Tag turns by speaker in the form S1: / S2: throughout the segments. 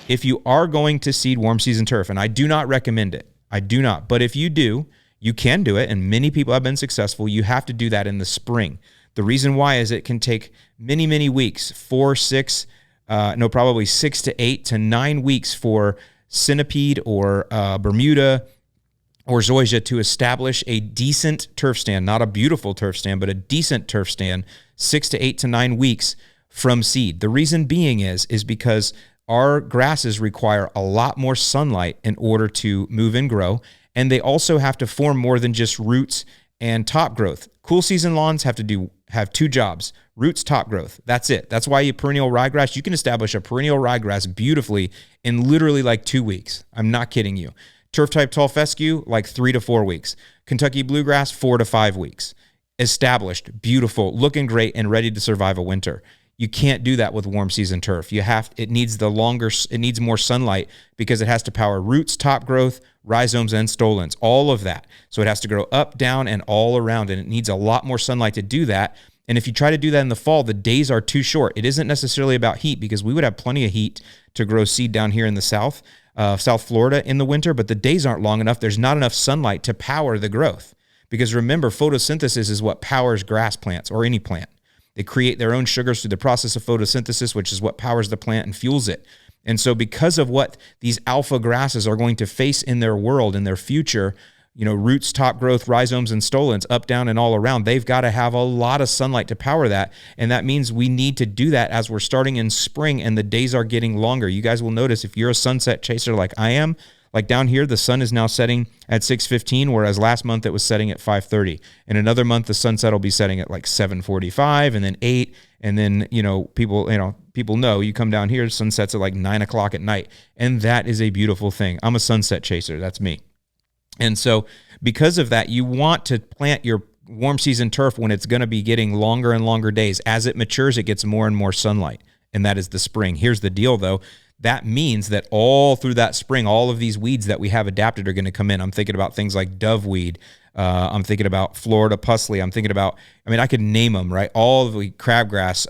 S1: if you are going to seed warm season turf, and I do not recommend it, I do not, but if you do, you can do it, and many people have been successful. You have to do that in the spring. The reason why is it can take many, many weeks, probably 6 to 8 to 9 weeks for centipede or Bermuda or zoysia to establish a decent turf stand, not a beautiful turf stand, but a decent turf stand, 6 to 8 to 9 weeks from seed. The reason being is because our grasses require a lot more sunlight in order to move and grow, and they also have to form more than just roots and top growth. Cool season lawns have 2 jobs: roots, top growth. That's it. That's why perennial ryegrass, you can establish a perennial ryegrass beautifully in literally like 2 weeks. I'm not kidding you. Turf type tall fescue, like 3 to 4 weeks. Kentucky bluegrass, 4 to 5 weeks. Established, beautiful, looking great, and ready to survive a winter. You can't do that with warm season turf. It needs more sunlight because it has to power roots, top growth, rhizomes, and stolons, all of that. So it has to grow up, down, and all around, and it needs a lot more sunlight to do that. And if you try to do that in the fall, the days are too short. It isn't necessarily about heat, because we would have plenty of heat to grow seed down here in the South Florida in the winter, but the days aren't long enough. There's not enough sunlight to power the growth. Because remember, photosynthesis is what powers grass plants or any plant. They create their own sugars through the process of photosynthesis, which is what powers the plant and fuels it. And so because of what these alpha grasses are going to face in their world, in their future, roots, top growth, rhizomes, and stolons, up, down, and all around, they've got to have a lot of sunlight to power that. And that means we need to do that as we're starting in spring and the days are getting longer. You guys will notice, if you're a sunset chaser like I am, like down here, the sun is now setting at 6:15, whereas last month it was setting at 5:30. In another month, the sunset will be setting at like 7:45 and then 8. And then, people know you come down here, sunsets at like 9 o'clock at night. And that is a beautiful thing. I'm a sunset chaser. That's me. And so because of that, you want to plant your warm season turf when it's going to be getting longer and longer days. As it matures, it gets more and more sunlight. And that is the spring. Here's the deal, though. That means that all through that spring, all of these weeds that we have adapted are going to come in. I'm thinking about things like doveweed. I'm thinking about Florida pusley. I'm thinking about, I could name them, right? All of the crabgrass,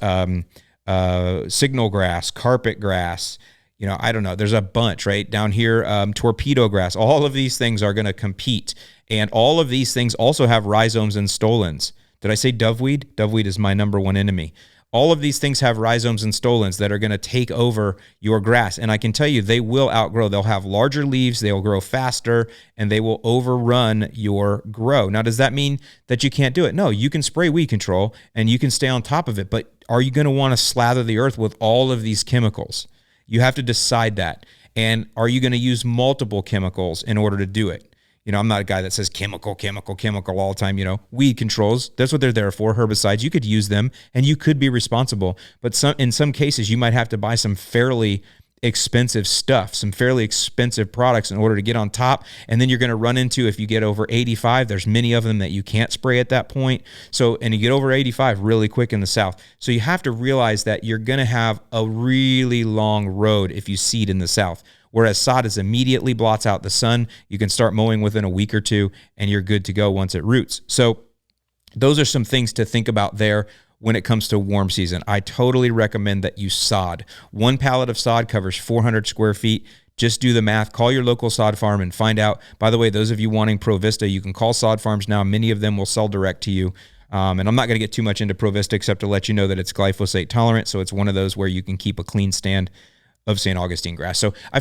S1: signal grass, carpet grass, I don't know. There's a bunch, right? Down here, torpedo grass. All of these things are going to compete. And all of these things also have rhizomes and stolons. Did I say doveweed? Doveweed is my number one enemy. All of these things have rhizomes and stolons that are going to take over your grass. And I can tell you, they will outgrow. They'll have larger leaves, they will grow faster, and they will overrun your grow. Now, does that mean that you can't do it? No, you can spray weed control and you can stay on top of it. But are you going to want to slather the earth with all of these chemicals? You have to decide that. And are you going to use multiple chemicals in order to do it? I'm not a guy that says chemical all the time. Weed controls, that's what they're there for. Herbicides, you could use them and you could be responsible. But in some cases, you might have to buy some fairly expensive stuff, some fairly expensive products in order to get on top. And then you're going to run into, if you get over 85, there's many of them that you can't spray at that point. And you get over 85 really quick in the South. So you have to realize that you're going to have a really long road if you seed in the South. Whereas sod is immediately blots out the sun. You can start mowing within a week or two, and you're good to go once it roots. So those are some things to think about there when it comes to warm season. I totally recommend that you sod. 1 pallet of sod covers 400 square feet. Just do the math. Call your local sod farm and find out. By the way, those of you wanting Provista, you can call sod farms now. Many of them will sell direct to you. And I'm not going to get too much into Provista except to let you know that it's glyphosate tolerant. So it's one of those where you can keep a clean stand of St. Augustine grass. So I